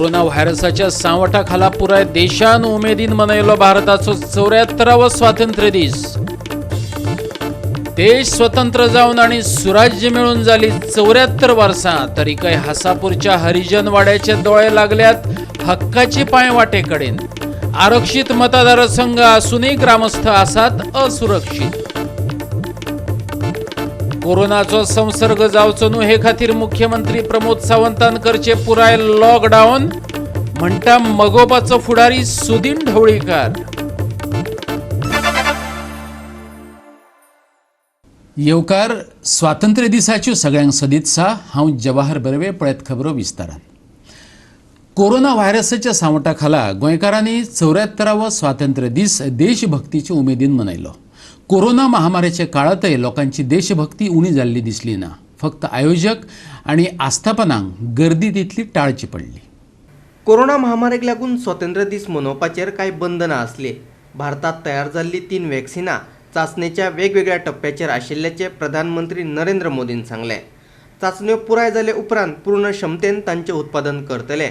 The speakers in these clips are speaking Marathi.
कोरोना व्हायरसाच्या सावटाखाला पुराय देशान उमेदीन मनयलो भारताचो 74वा स्वातंत्र्य दीस। देश स्वतंत्र जावन आणि सुराज्य मिळून जाली 74 वर्सां, तरी काय हासापूरच्या हरिजन वाड्याचे दोळे लागल्यात हक्काची पांय वाटेकडेन। आरक्षित मतदारसंघ असूनही ग्रामस्थ आसात असुरक्षित। कोरोनाचो संसर्ग जावचो न्हू हे खातीर मुख्यमंत्री प्रमोद सावंतान करचे पुराय लॉकडाऊन, म्हणटा मगोबाचो फुडारी सुदीन ढवळीकार। येवकार स्वातंत्र्य दिसाच्यो सगळ्यांक सदिच्छा। हांव जवाहर बर्वे, पळयत खबरो विस्तारान। कोरोना व्हायरसाच्या सावटाखाला गोंयकारांनी 74वो स्वातंत्र्य दीस देशभक्तीचे उमेदीन मनयलो। कोरोना महामारीच्या काळातय लोकांची देशभक्ती उणी जाल्ली दिसली ना। फक्त आयोजक आणि आस्थापनांक गर्दी तितली टाळची पडली। कोरोना महामारीक लागून स्वातंत्र्य दीस मनोवपाचेर कांय बंधनां आसली। भारतात तयार जाल्ली 3 वॅक्सिनां चाचणेच्या वेगवेगळ्या टप्प्याचेर आशिल्ल्याचे प्रधानमंत्री नरेंद्र मोदीन सांगले। चाचण्यो पुराय जाले उपरांत पूर्ण क्षमतेन तांचे उत्पादन करतले।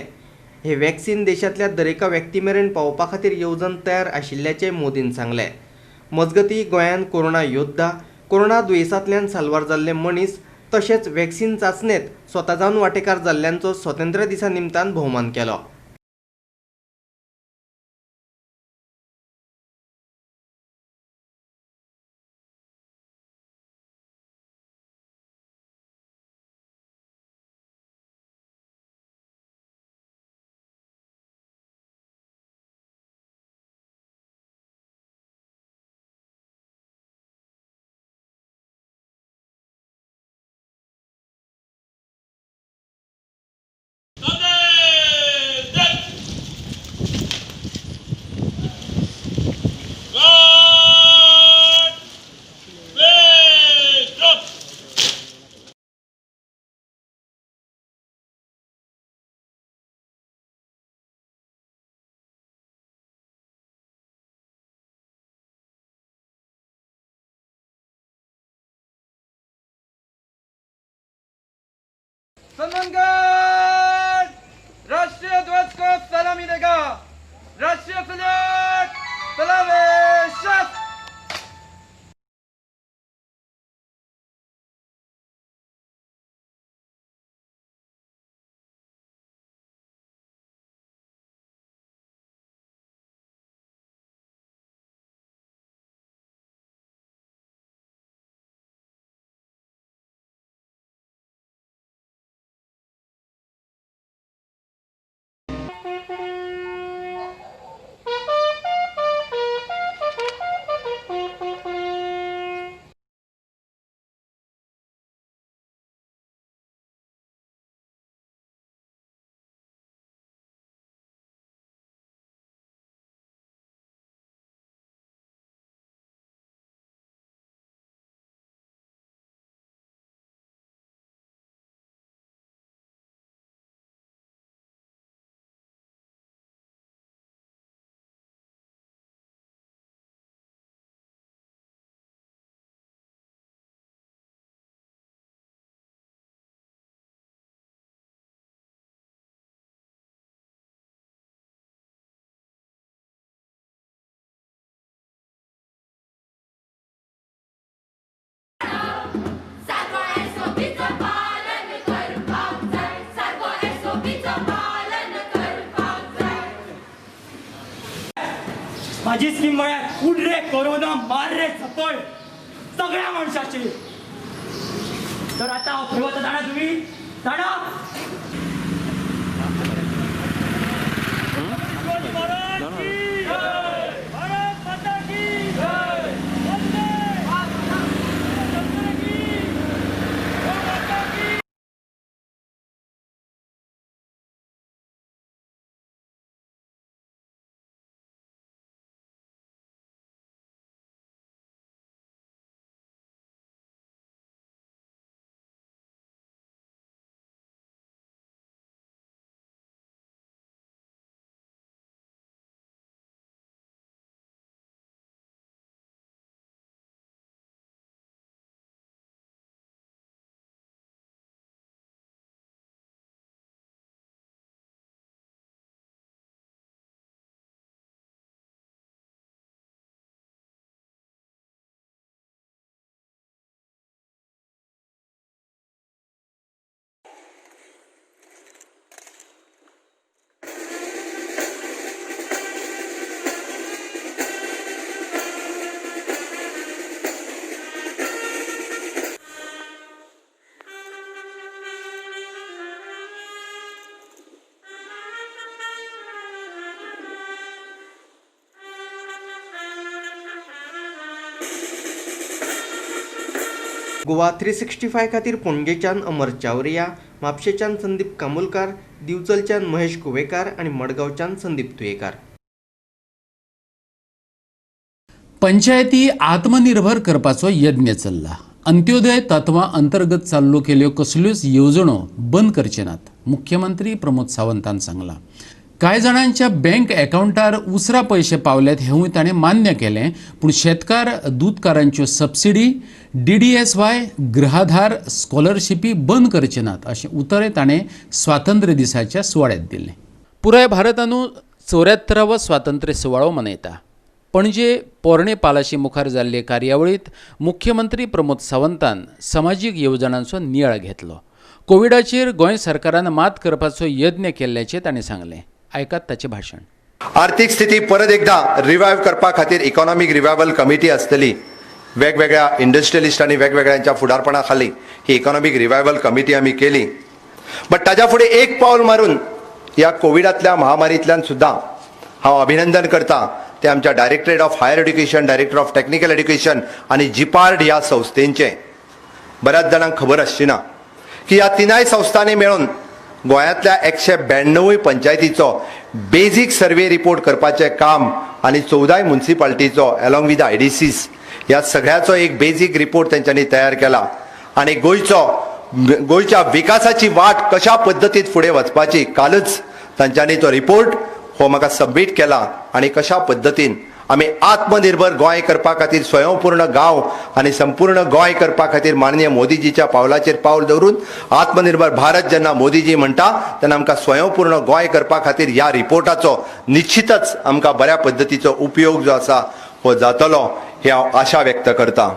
हे वॅक्सिन देशांतल्या दरेका व्यक्ती मेरेन पावोवपा खातीर येवजण तयार आशिल्ल्याचे मोदीन सांगले। मजगतीं गोंयांत कोरोना योद्धा, कोरोना दुयेंसांतल्यान साल्वार जाल्ले मनीस तशेंच वॅक्सिन चाचणेंत स्वता जावन वांटेकार जाल्ल्यांचो स्वातंत्र्य दिसा निमतान भोवमान केलो। सन्मानगण राष्ट्रीय ध्वज को सलामी देगा। राष्ट्रीय सल्यूट, सलामी शस्त्र। माझी स्कीम म्हळ्यार उड रे कोरोना, मार रे झपळ सगळ्या मनशाची। तर आता हांव खंय वता जाणा तुम्ही? जाणा? गोवा 365 खातीर पणजेच्यान अमर चावरिया, म्हापशेच्यान संदीप कामुलकार, दिवचलच्यान महेश कुवेकार आणि मडगांवच्यान संदीप तुयेकार. पंचायती आत्मनिर्भर करपाचो यज्ञ चल्ला. अंत्योदय तत्वां अंतर्गत चालू केल्ल्यो कसल्योच येवजणो बंद करचे नात, मुख्यमंत्री प्रमोद सावंतान सांगलां. कांय जाणांच्या बँक अकाउंटार उसरा पयशे पावल्यात हेवूय ताणें मान्य केलें, पूण शेतकार दूदकारांच्यो सबसिडी, DDSY, गृहाधार स्कॉलरशिपी बंद करचे नात अशें उतरय ताणें स्वातंत्र्य दिसाच्या सुवाळ्यात दिलें. पुराय भारतानू 74वो स्वातंत्र्य सुवाळो मनयता. पणजे पोरणे पालाशी मुखार जाल्ले कार्यावळीत मुख्यमंत्री प्रमोद सावंतान समाजीक येवजणांचो नियाळ घेतलो. कोविडाचेर गोंय सरकारान मात करपाचो यत्न केल्ल्याचें ताणें सांगलें. आयकात ताचें भाशण. आर्थीक स्थिती परत एकदा रिवायव करपा खातीर इकॉनॉमिक रिवायवल कमिटी आसतली. वेगवेगळ्या इंडस्ट्रियलिस्ट आनी वेगवेगळ्यांच्या फुडारपणा खाली ही इकॉनॉमिक रिवायवल कमिटी आमी केली. बट ताज्या फुडें एक पावल मारून ह्या कोविडांतल्या महामारींतल्यान सुद्दां हांव अभिनंदन करता ते आमच्या directorate of higher education, director of technical education आनी जिपार्ड ह्या संस्थेंचे. बऱ्याच जाणांक खबर आसची ना की ह्या तिनाय संस्थांनी मेळून गोंयांतल्या 192 पंचायतीचो बेजीक सर्वे रिपोर्ट करपाचें काम आनी 14 म्युनिसिपालिटीचो अलॉंग विथ द IDCs ह्या सगळ्याचो एक बेजीक रिपोर्ट तेंच्यांनी तयार केला. आनी गोंयच्या विकासाची वाट कशा पद्दतीत फुडें वचपाची कालच तांच्यांनी तो रिपोर्ट हो म्हाका सबमीट केला. आनी कशा पद्दतीन आमी आत्मनिर्भर गोंय करपा खातीर स्वयंपूर्ण गांव आनी संपूर्ण गोंय करपा खातीर माननीय मोदीजीच्या पावलाचेर पावल दवरून आत्मनिर्भर भारत जेन्ना मोदीजी म्हणटा तेन्ना आमकां स्वयंपूर्ण गोंय करपा खातीर ह्या रिपोर्टाचो निश्चितच आमकां बऱ्या पद्दतीचो उपयोग जो आसा हो जातलो हे हांव आशा व्यक्त करतां.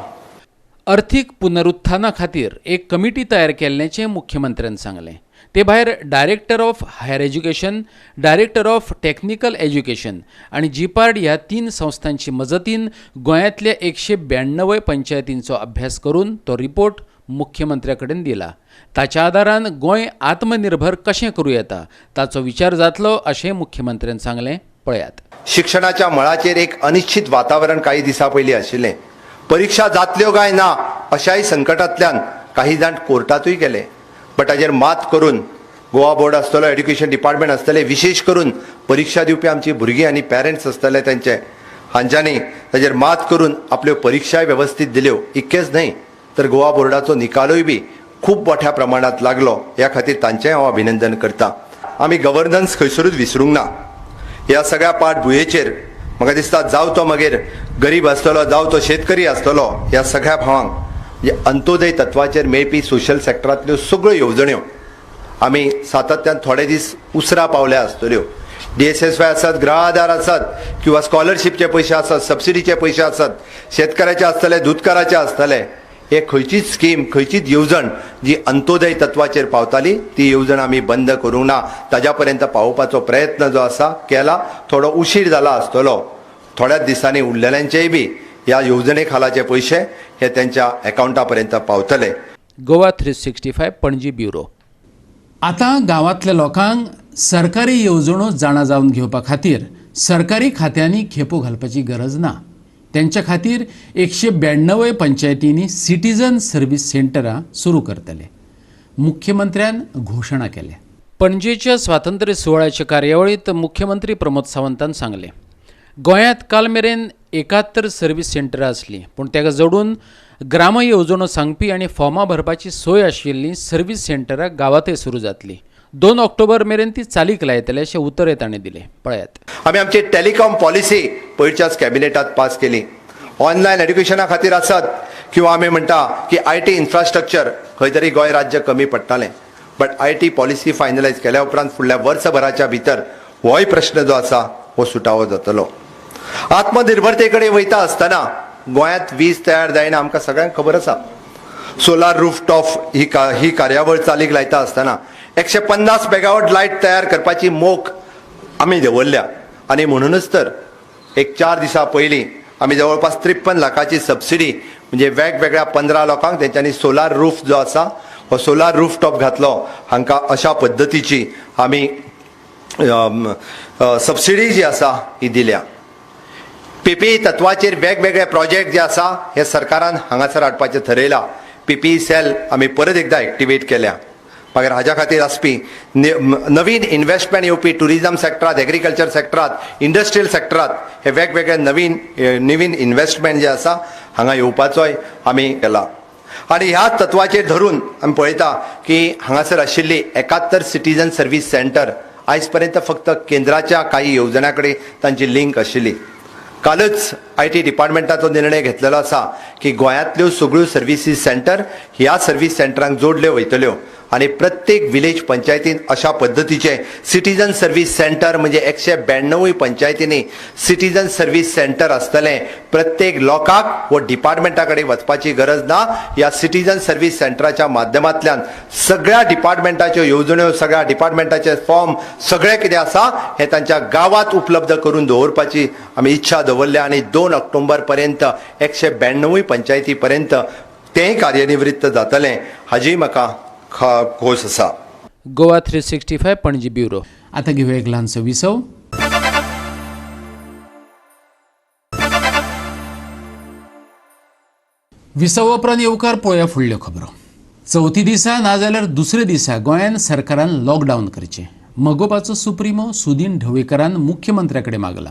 अर्थीक पुनरुत्थाना खातीर एक कमिटी तयार केल्ल्याचें मुख्यमंत्र्यान सांगलें. ते भायर director of higher education, director of technical education आनी जिपार्ड ह्या 3 संस्थांची मजतीन गोंयांतल्या 192 पंचायतींचो अभ्यास करून तो रिपोर्ट मुख्यमंत्र्या कडेन दिला. ताच्या आदारान गोंय आत्मनिर्भर कशें करूं येता ताचो विचार जातलो अशें मुख्यमंत्र्यान सांगलें. पळयात. शिक्षणाच्या मळाचेर एक अनिश्चित वातावरण काही दिसा पयलीं आशिल्लें. परीक्षा जातल्यो काय ना अशाय संकटांतल्यान काही जाण कोर्टातूय गेले. बट ताजेर मात करून गोवा बोर्ड आसतलो, एड्युकेशन डिपार्टमेंट आसतले, विशेष करून परीक्षा दिवपी आमची भुरगीं आनी पेरंट्स आसतले तेंचे हांच्यांनी ताजेर मात करून आपल्यो परीक्षाय वेवस्थीत दिल्यो. इतकेंच न्हय तर गोवा बोर्डाचो निकालूय बी खूब मोठ्या प्रमाणात लागलो. ह्या खातीर तांचें हांव अभिनंदन करतां. आमी गव्हर्नन्स खंयसरूच विसरूंक ना. ह्या सगळ्या पाठभुयेचेर म्हाका दिसता जावं तो मागीर गरीब आसतलो, जावं तो शेतकरी आसतलो, ह्या सगळ्या भावांक अंत्योदय तत्वाचेर मेळपी सोशल सेक्टरांतल्यो सगळ्यो येवजण्यो आमी सातत्यान थोडे दीस उसरा पावल्या आसतल्यो. DSSY आसात, गृहाधार आसात किंवा स्कॉलरशिपचे पयशे आसात, सबसिडीचे पयशे आसात, शेतकाराचे आसतले, दूदकाराचे आसतले. हे खंयचीच स्कीम, खंयचीच येवजण जी अंत्योदय तत्वाचेर पावताली ती येवजण आमी बंद करूंक ना. ताज्या पर्यंत पावोवपाचो प्रयत्न जो आसा केला. थोडो उशीर जाला आसतलो. थोड्याच दिसांनी उरलेल्यांचेय बी ह्या येवजणे खालाचे पयशे हे त्यांच्या अकाउंटा पर्यंत पावतले. गोवा 365 पणजी ब्युरो. आतां गांवांतल्या लोकांक सरकारी येवजणो जाणा जावन घेवपा खातीर सरकारी खात्यांनी खेपो घालपाची गरज ना. त्यांच्या खातीर 192 पंचायतींनी सिटीजन सर्व्हिस सेंटरां सुरू करतले. मुख्यमंत्र्यान घोशणा केल्या. पणजेच्या स्वातंत्र्य सुवाळ्याच्या कार्यावळीत मुख्यमंत्री प्रमोद सावंतान सांगलें. गोंयांत काल मेरेन 71 सर्व्हिस सेंटरां आसलीं, पूण ताका जोडून ग्राम येवजणो सांगपी आनी फॉर्मां भरपाची सोय आशिल्लीं सर्व्हिस सेंटरां गांवांतय सुरू जातलीं. 2 ऑक्टोबर मेरेन ती चालीक लायतले अशें उतरय ताणें दिलें. पळयात. आमी आमची टेलिकॉम पॉलिसी पयरच्याच कॅबिनेटात पास केली. ऑनलायन एड्युकेशना खातीर आसत किंवा आमी म्हणटा की IT इन्फ्रास्ट्रक्चर खंय तरी गोंय राज्य कमी पडटालें. बट IT पॉलिसी फायनलायज केल्या उपरांत फुडल्या वर्सभराच्या भितर होय प्रश्न जो आसा हो सुटावो जातलो. आत्मनिर्भरते कडेन वयता आसतना गोंयांत वीज तयार जायना आमकां सगळ्यांक खबर आसा. सोलार रूफटॉप ही कार्यावळ चालीक लायता आसतना 150 मेगावॉट लायट तयार करपाची मोख आमी दवरल्या आनी म्हणूनच तर एक 4 दिसां पयलीं आमी जवळपास 53 लाखाची सबसिडी म्हणजे वेगवेगळ्या 15 लोकांक तेंच्यांनी सोलार रूफ जो आसा हो सोलार रूफटॉप घातलो हांकां अशा पद्दतीची आमी सबसिडी जी आसा ही दिल्या. पीपीई तत्वाचेर वेगवेगळे प्रोजेक्ट जे आसा हे सरकारान हांगासर हाडपाचें थरयलां. पीपीई सेल आमी परत एकदां एक्टिवेट केल्या. मागीर हाज्या खातीर आसपी नवीन इन्व्हेस्टमेंट येवपी टुरिझम सेक्टरांत, एग्रीकल्चर सेक्टरांत, इंडस्ट्रियल सेक्टरांत हे वेगवेगळे नवीन इन्व्हेस्टमेंट जे आसा हांगा येवपाचोय आमी केला. आनी ह्या तत्वाचेर धरून आमी पळयता की हांगासर आशिल्ली 71 सिटीजन सर्व्हिस सेंटर आयज पर्यंत फक्त केंद्राच्या काही येवजण्यां कडेन तांची लिंक आशिल्ली. कालच IT डिपार्टमेंटाचो निर्णय घेतलेलो आसा की गोंयांतल्यो सगळ्यो सर्व्हिसीस सेंटर ह्या सर्व्हिस सेंटरांक जोडल्यो वयतल्यो आनी प्रत्येक विलेज पंचायतीन अशा पद्दतीचे सिटीजन सर्व्हिस सेंटर म्हणजे 192 पंचायतींनी सिटीजन सर्व्हिस सेंटर आसतले. प्रत्येक लोकांक व डिपार्टमेंटा कडेन वचपाची गरज ना. ह्या सिटीजन सर्व्हिस सेंटराच्या माध्यमांतल्यान सगळ्या डिपार्टमेंटाच्यो येवजण्यो, सगळ्या डिपार्टमेंटाचे फॉर्म सगळें कितें आसा हे तांच्या गांवांत उपलब्ध करून दवरपाची आमी इच्छा दवरल्या आनी 2 ऑक्टोबर पर्यंत 192 पंचायती पर्यंत तें कार्यान्वित जातलें हाजी म्हाका खोस आसा. गोवा 365 पणजी ब्युरो. आता घेऊया एक ल्हानसो विसव. विसव उपरांत येवकार पळोवया फुडल्यो खबरो. चवथी दिसा नाजाल्यार दुसऱ्या दिसा गोंयान सरकारान लॉकडावन करचें मगोपाचो सुप्रिमो सुदीन ढवळीकरान मुख्यमंत्र्या कडेन मागला.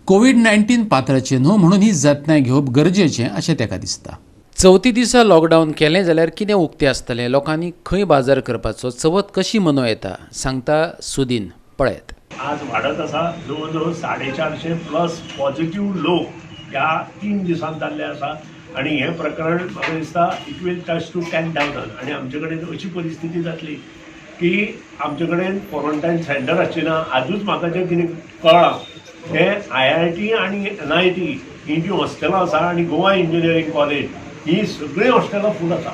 कोविड-19 पातळाचें न्हू म्हणून ही जतनाय घेवप गरजेचें अशें ताका दिसता. चवथी दिसा लॉकडावन केलें जाल्यार कितें उक्तें आसतलें, लोकांनी खंय बाजार करपाचो, चवथ कशी मनोव येता, सांगता सुदीन. पळयत. आज वाढत आसा. जवळ 450+ पॉझिटिव्ह लोक ह्या 3 दिसांत जाल्ले आसा आनी हें प्रकरण म्हाका दिसता इट वील टच टू 10,000 आनी आमचे कडेन अशी परिस्थिती जातली की आमचे कडेन क्वॉरंटायन सेंटर आसची ना. आजूच म्हाका जें कितें कळ्ळां हे IIT आनी NIT ही जी हॉस्टेलां आसा आनी गोवा इंजिनियरींग कॉलेज ही सगळीं हॉस्टेलां फूल आसा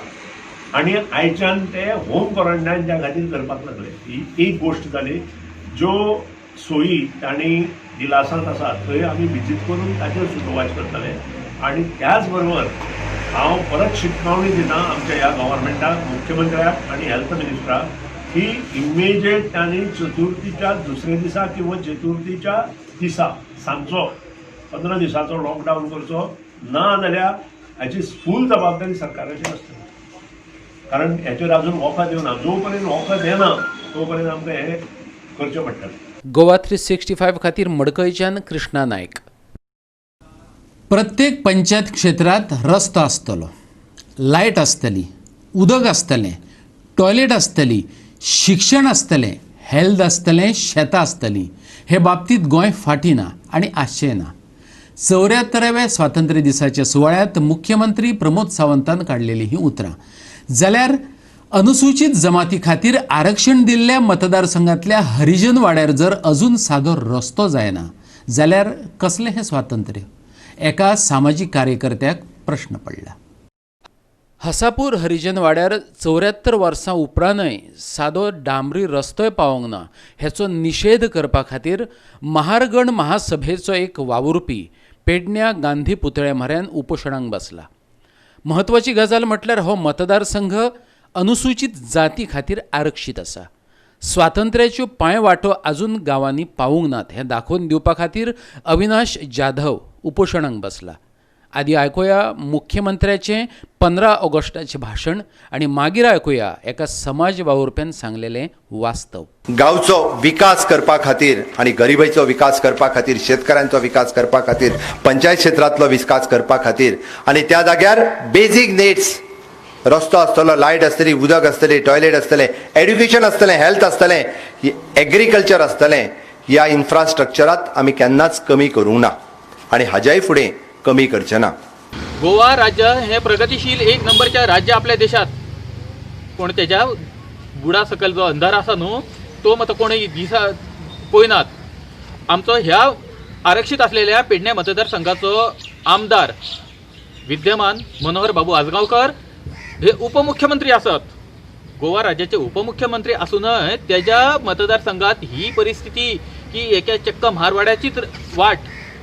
आनी आयच्यान ते होम क्वॉरंटायन त्या खातीर करपाक लागले. ही एक गोश्ट जाली. ज्यो सोयी तांणी दिलासांत आसा थंय आमी विजीट करून ताचेर सुटोवपाचें करतले आनी त्याच बरोबर हांव परत शिटकावणी दिना आमच्या ह्या गव्हर्मेंटाक, मुख्यमंत्र्याक आनी हेल्थ मिनिस्टराक की इमिजिएट तांणी चतुर्थीच्या दुसऱ्या दिसा किंवा चतुर्थीच्या दिसा सांजचो 15 दिसाचो लॉकडावन करचो ना जाल्यार हाची फूल जबाबदारी सरकाराची आसतली. कारण हेचेर अजून वखद येवना. जो पर्यंत वखद येना तो पर्यंत आमकां हें करचें पडटलें. गोवा 365 खातीर मडकयच्यान कृष्णा नायक. प्रत्येक पंचायत क्षेत्रात रस्तो आसतलो, लायट आसतली, उदक आसतलें, टॉयलेट आसतली, शिक्षण आसतलें, हेल्थ आसतलें, शेतां आसतलीं. हे बाबतींत गोंय फाटीं ना आनी आसचें ना. 74व्या स्वातंत्र्य दिसाच्या सुवाळ्यात मुख्यमंत्री प्रमोद सावंतान काडलेली ही उतरां. जाल्यार अनुसूचित जमाती खातीर आरक्षण दिल्ल्या मतदारसंघातल्या हरिजन वाड्यार जर अजून सादो रस्तो जायना जाल्यार कसलें हें स्वातंत्र्य? एका सामाजीक कार्यकर्त्याक प्रश्न पडला. हसापूर हरिजन वाड्यार 74 वर्सां उपरांतय सादो डांबरी रस्तोय पावोंक ना हेचो निशेध करपा खातीर महारगण महासभेचो एक वावुरपी पेडण्यां गांधी पुतळे म्हऱ्यान उपोशणाक बसला. म्हत्वाची गजाल म्हटल्यार हो मतदारसंघ अनुसूचित जाती खातीर आरक्षीत आसा. स्वातंत्र्याच्यो पांयवाटो आजून गांवांनी पावूंक नात हें दाखोवन दिवपा खातीर अविनाश जाधव उपोशणाक बसला. आदी आयकुया मुख्यमंत्र्याचें 15 ऑगस्टाचें भाशण आनी मागीर आयकुया एका समाज वावुरप्यान सांगलेलें वास्तव. गांवचो विकास करपा खातीर आनी गरिबीचो विकास करपा खातीर, शेतकऱ्यांचो विकास करपा खातीर, पंचायत क्षेत्रांतलो विकास करपा खातीर आनी त्या जाग्यार बेजीक नीड्स रस्तो आसतलो, लायट आसतली, उदक आसतली, टॉयलेट आसतलें, एड्युकेशन आसतलें, हेल्थ आसतलें, एग्रीकल्चर आसतलें. ह्या इन्फ्रास्ट्रक्चरांत आमी केन्नाच कमी करूंक ना आनी हाज्याय फुडें कमी करचें ना. गोवा राज्य हे प्रगतीशील 1 नंबरचे राज्य आपल्या देशात, पण त्याच्या बुडा सकल जो अंधार आसा न्हू तो मात कोणय दिसा पळयनात. आमचो ह्या आरक्षीत असलेल्या पेडणे मतदारसंघाचो आमदार विद्यमान मनोहर बाबू आजगांवकर हे उपमुख्यमंत्री असत, गोवा राज्याचे उपमुख्यमंत्री असूनय त्याच्या मतदारसंघात ही परिस्थिती की एका चक्क महारवाड्याचीच वाट,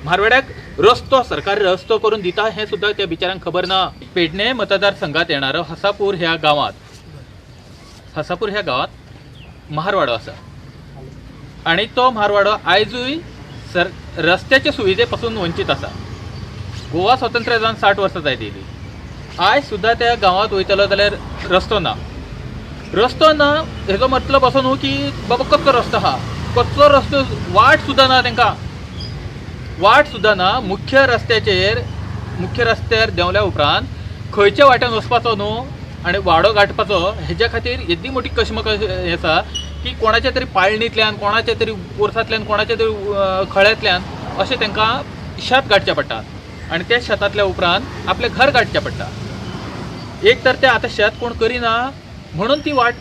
महारवाड्याक रस्तो सरकारी रस्तो करून दिता हे सुद्धा त्या बिचारांक खबर ना. पेडणे मतदारसंघात येणारो हसापूर ह्या गावात महारवाडो आसा आणि तो महारवाडो आयजूय रस्त्याच्या सुविधे पासून वंचित आसा. गोवा स्वतंत्र जावन 60 वर्सां जायत आयज सुद्धा त्या गावात वयतलो जाल्यार रस्तो ना. हेजो मतलब असो न्हू की बाबा कच्चो रस्तो आहा, कच्चो रस्तो वाट सुद्धा ना, तांकां वाट सुद्धा ना. मुख्य रस्त्यार देंवल्या उपरांत खंयच्या वाट्यान वचपाचो न्हू आनी वाडो गाठपाचो हेज्या खातीर येदी मोठी कश्मकश आसा की कोणाच्या तरी पाळणींतल्यान, कोणाच्या तरी पोरसांतल्यान, कोणाच्या तरी खळ्यांतल्यान अशें तांकां शेत गाठचें पडटा आनी त्या शेतांतल्या उपरांत आपलें घर गाठचें पडटा. एक तर तें आतां शेत कोण करिना म्हणून ती वाट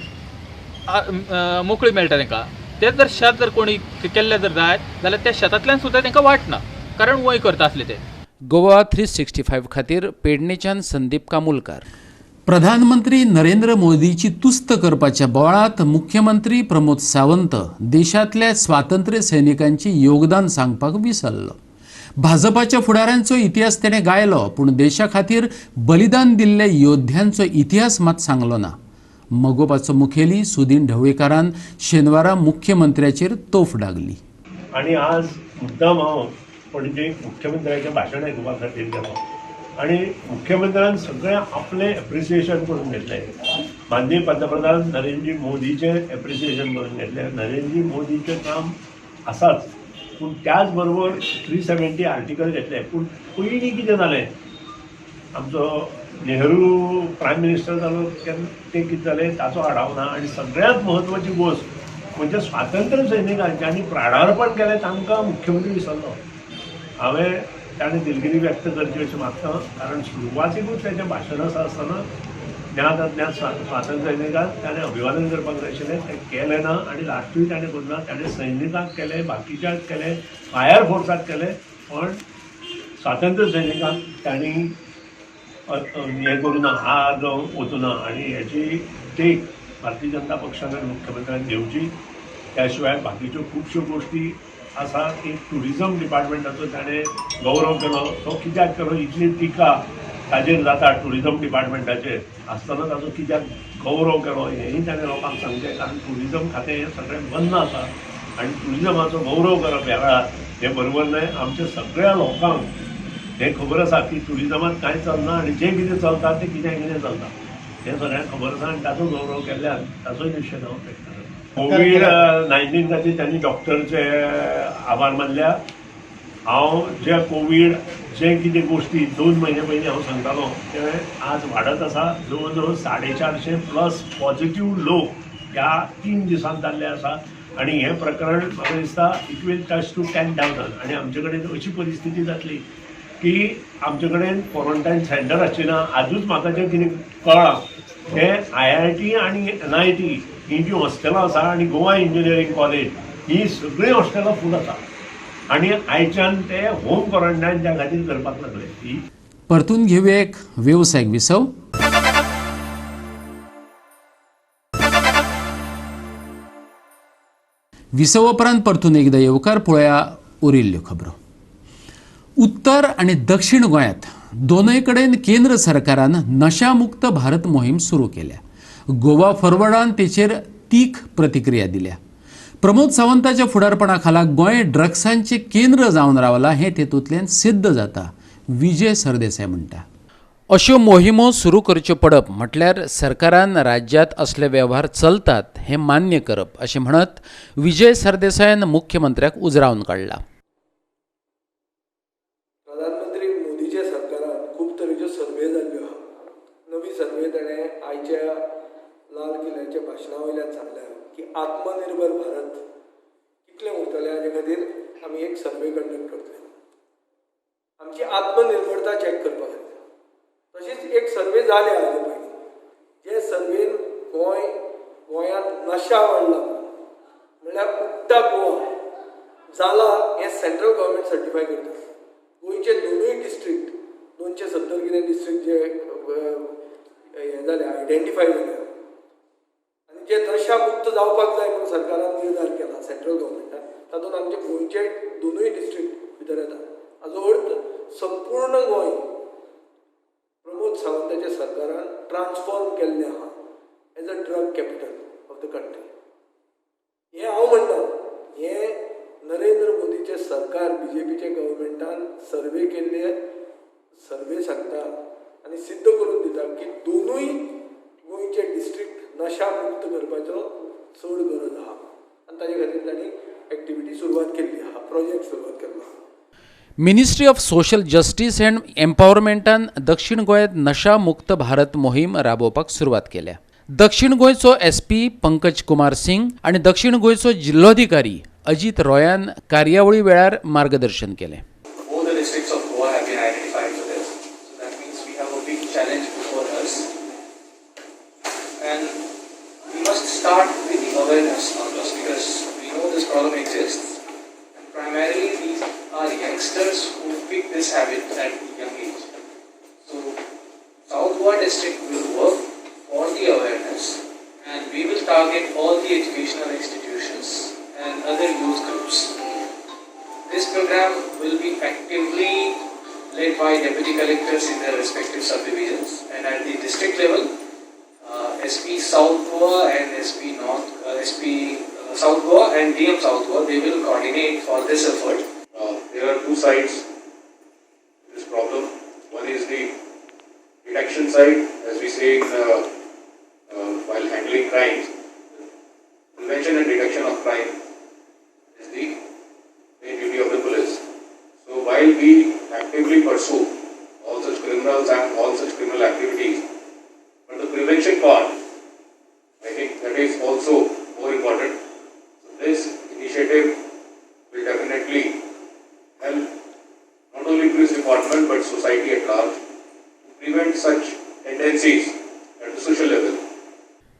मोकळी मेळटा तांकां. तेच जर शेत जर कोणी केल्लें जर जायत जाल्यार त्या शेतांतल्यान सुद्धा तांकां वाट ना, कारण वय करता आसले ते. गोवा 365 खातीर पेडणेच्यान संदीप कामुलकार. प्रधानमंत्री नरेंद्र मोदीची तुस्त करपाच्या बोळात मुख्यमंत्री प्रमोद सावंत देशांतल्या स्वातंत्र्य सैनिकांचे योगदान सांगपाक विसरलो. भाजपाच्या फुडाऱ्यांचो इतिहास तेणें गायलो, पूण देशा खातीर बलिदान दिल्ल्या योद्ध्यांचो इतिहास मात सांगलो ना. मगोपाचो मुखेली सुदीन ढवळीकारान शेनवारा मुख्यमंत्र्याचेर तोफ डागली. आणि आज मुद्दाम हांव पणजे मुख्यमंत्र्याचें भाशण आयकुपा खातीर गेलो आणि मुख्यमंत्र्यान सगळें आपलें एप्रिसिएशन करून घेतलें. माननीय पंतप्रधान नरेंद्र मोदीचें एप्रिसिएशन करून घेतलें. नरेंद्र मोदीचें काम आसाच, पूण त्याच बरोबर 370 आर्टिकल घेतले. पूण पयलीं कितें जालें, आमचो नेहरू प्रायम मिनिस्टर जालो तेन्ना ते कितें जालें ताचो आढावो ना. आनी सगळ्यांत म्हत्वाची गोश्ट म्हणजे स्वातंत्र्य सैनिकांच्यांनी प्राणार्पण केलें तांकां मुख्यमंत्री विसरलो. हांवें ताणें दिलगिरी व्यक्त करची अशें मागता, कारण सुरवातेकूच तेजें भाशण आसतना ज्ञात अज्ञात स्वातंत्र्य सैनिकांक ताणें अभिवादन करपाक जाय आशिल्लें, तें केलें ना. आनी लास्टूय ताणें करना. ताणें सैनिकांक केलें, बाकीच्यांक केलें, फायर फोर्साक केलें, पण स्वातंत्र्य सैनिकांक तांणी हें करूना, हार जावन वचूना. आनी हेची टेक भारतीय जनता पक्षान आनी मुख्यमंत्र्यान घेवची. त्या शिवाय बाकीच्यो खुबश्यो गोश्टी आसा. एक टुरिजम डिपार्टमेंटाचो ताणें गौरव केलो. तो कित्याक केलो, इतली टिका ताजेर जाता टुरिजम डिपार्टमेंटाचेर आसतना ताचो कित्याक गौरव केलो हेंय ताणें लोकांक सांगचें. कारण टुरिजम खातें हें सगळें बंद आसा आनी टुरिजमाचो गौरव करप ह्या वेळार हें बरोबर न्हय. आमच्या सगळ्या लोकांक हें खबर आसा की टुरिजमांत कांय चलना आनी जें कितें चलता तें कितें चलता हें सगळ्यांक खबर आसा. आनी ताचो गौरव केल्ल्यान ताचोय निश्चय हांव व्यक्त करता. कोवीड-19 खातीर त्यांनी डॉक्टरचे आभार मानल्या. हांव जे कोवीड जे कितें गोश्टी 2 म्हयने पयलीं हांव सांगतालो ते आज वाडत आसा. जवळ जवळ 450+ पॉझिटिव्ह लोक ह्या 3 दिसांत जाल्ले आसा. आनी हें प्रकरण म्हाका दिसता इट वील टच टू 10,000. आनी आमचे कडेन अशी परिस्थिती जातली की आमचे कडेन क्वॉरंटायन सेंटर आसची ना. आजूच म्हाका जें कितें कळ्ळां तें IIT आनी NIT ही जी हॉस्टेलां आसा आनी गोवा इंजिनियरींग कॉलेज ही सगळीं हॉस्टेलां फूल आसा. आनी आयच्यान ते होम क्वॉरंटायन त्या खातीर करपाक लागले. ही परतून घेऊया एक व्यावसायिक विसव. विसव उपरांत परतून एकदा येवकार पळोवया उरिल्ल्यो खबरो. उत्तर आणि दक्षिण गोंयांत दोनय कडेन केंद्र सरकारान नशामुक्त भारत मोहीम सुरू केल्या. गोवा फॉरवर्डान तेचेर तीख प्रतिक्रिया दिल्या. प्रमोद सावंताच्या फुडारपणा खाला गोंय ड्रग्सांचे केंद्र जावन रावला हें तेतूंतल्यान सिद्ध जाता, विजय सरदेसाय म्हणटा. अश्यो मोहिमो सुरू करच्यो पडप म्हटल्यार सरकारान राज्यांत असले वेव्हार चलतात हें मान्य करप अशें म्हणत विजय सरदेसायान मुख्यमंत्र्याक उजरावन काडला. प्रधानमंत्री मोदीच्या सरकारान खूब तरेच्यो सर्वे जाल्ल्यो आहा. नवी सर्वे ताणें आयच्या लाल किल्ल्याच्या भाशणा वयल्यान सांगल्या की आत्मनिर्भर भारत कितलें उरतलें हाजे खातीर आमी एक सर्वे कंडक्ट करतले. आमची आत्मनिर्भरता चॅक करपा खातीर. तशीच एक सर्वे जाले हाजे पयलीं. जे सर्वेन गोंयांत नशा वाडला म्हणल्यार उक्ता गोवा जाला हें सेंट्रल गव्हर्मेंट सर्टिफाय करता. गोंयचे दोनूय डिस्ट्रिक्ट 270 कितें डिस्ट्रिक्ट जे हें जालें आयडेंटिफाय जाल्या आनी जे नशा मुक्त जावपाक जाय म्हणून सरकारान निर्धार केला सेंट्रल गव्हर्मेंटान तातूंत आमचे गोंयचे दोनूय डिस्ट्रिक्ट भितर येता हाजो अर्थ संपूर्ण गोंय प्रमोद सावंताच्या सरकारान ट्रान्सफॉर्म केल्लें आहा as a drug capital of the country हें हांव म्हणटा हें नरेंद्र मोदीचें सरकार BJPचे गव्हर्मेंटान सर्वे केल्ले सर्वे सांगता आनी सिद्ध करून दिता की दोनूय गोंयचे डिस्ट्रिक्ट नशा मुक्त करपाचो चड गरज आहा आनी ताजे खातीर तांणी एक्टिविटी सुरवात केल्ली आहा प्रोजेक्ट सुरवात केल्लो आहा ministry of social justice and एम्पावरमेंटान दक्षिण गोंयांत नशा मुक्त भारत मोहीम राबोवपाक सुरवात केल्या. दक्षिण गोंयचो SP पंकज कुमार सिंग आनी दक्षिण गोंयचो जिल्लोधिकारी अजित रॉयान कार्यावळी वेळार मार्गदर्शन केलें. All the districts of Goa have been identified for this. So that means we have a big challenge before us. And we must start with the awareness on this because we know this problem exists. And primarily these are youngsters who pick this habit at a young age. So South Goa district will work for the awareness and we will target all the educational institutions and other youth groups. This program will be actively led by deputy collectors in their respective subdivisions and at the district level, SP South Goa and SP South Goa and DM South Goa, they will coordinate for this effort. There are two sides to this problem. One is the detection side, as we say while handling crimes. Prevention and detection of crime is the main duty of the police. So while we actively pursue all such criminals and all such criminal activities, but the prevention part, I think that is also more important. So this initiative will definitely help not only police department but society at large to prevent such tendencies at the social level.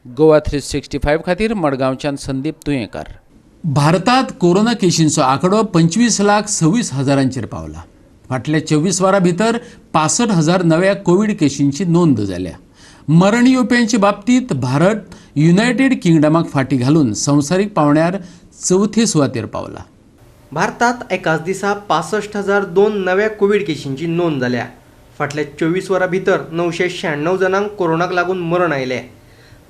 Goa 365 खातीर मडगांवच्यान संदीप तुयेंकार. भारतात कोरोना केशींचो आंकडो 25,26,000 पावला. फाटल्या 24 वरां भितर 65,000 नव्या कोविड केशींची नोंद जाल्या. मरण येवप्यांचे बाबतींत भारत युनायटेड किंगडमाक फाटीं घालून संवसारीक पावंड्यार 4थी सुवातेर पावला. भारतात एकाच दिसा 65,002 नव्या कोविड केशींची नोंद जाल्या. फाटल्या 24 वरां भितर 996 जणांक कोरोनाक लागून मरण आयलें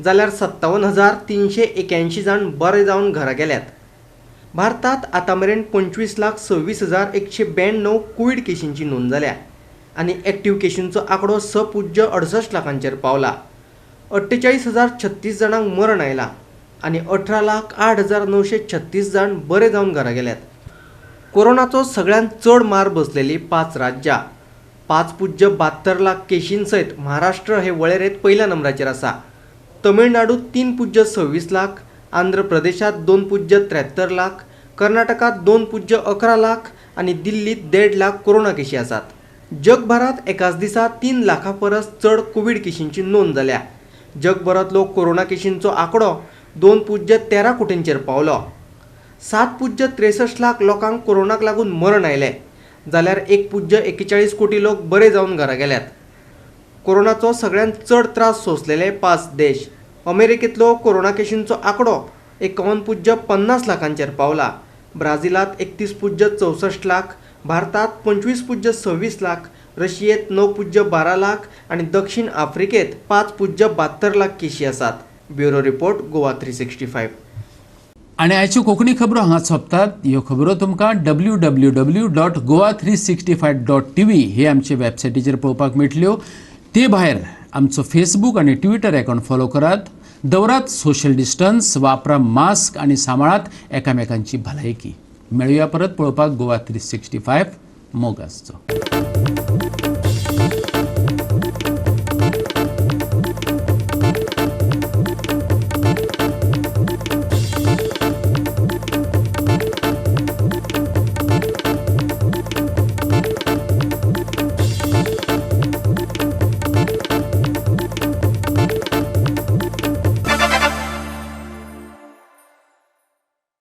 जाल्यार 57,381 जाण बरे जावन घरा गेल्यात. भारतात आतां मेरेन 25,26,192 कोविड केशींची नोंद जाल्या आनी एक्टीव केशींचो आंकडो 6.68 लाखांचेर पावला. 48,036 जाणांक मरण आयलां आनी 18,08,936 जाण बरे जावन घरा गेल्यात. कोरोनाचो सगळ्यांत चड मार बसलेली 5 राज्यां 5.72 लाख केशीं सयत महाराष्ट्र हे वळेरेंत पयल्या नंबराचेर आसा. तमिळनाडूत 3.26 लाख, आंध्र प्रदेशात 2.73 लाख, कर्नाटकात 2.11 लाख आणि दिल्लीत 1.5 लाख कोरोना केशी आसात. जगभरात एकाच दिसा 3 लाखां परस चड कोविड केशींची नोंद जाल्या. जगभरातलो कोरोना केशींचो आंकडो 2.13 कोटींचेर पावलो. 7.63 लाख लोकांक कोरोनाक लागून मरण आयलें जाल्यार 1.41 कोटी लोक बरे जावन घरा गेल्यात. कोरोनाचो सगळ्यांत चड त्रास सोंसलेले 5 देश. अमेरिकेंतलो कोरोना केशींचो आंकडो 51.50 लाखांचेर पावला. ब्राझीलात 31.64 लाख, भारतात 25.26 लाख, रशियेत 9.12 लाख आणि दक्षिण आफ्रिकेत 5.72 लाख केशी आसात. Bureau report Goa 365. आणि आयच्यो कोंकणी खबरो हांगा सोंपतात. ह्यो खबरो तुमकां www.goa365.tv हे आमचे वेबसायटीचेर पळोवपाक मेळटल्यो. ते भायर आमचो फेसबूक आणि ट्विटर अकाउंट फॉलो करात. दवरात सोशल डिस्टन्स, वापरा मास्क आणि सांबाळात एकामेकांची भलायकी. मेळुया परत पळोवपाक गोवा 365 मोग आसचो.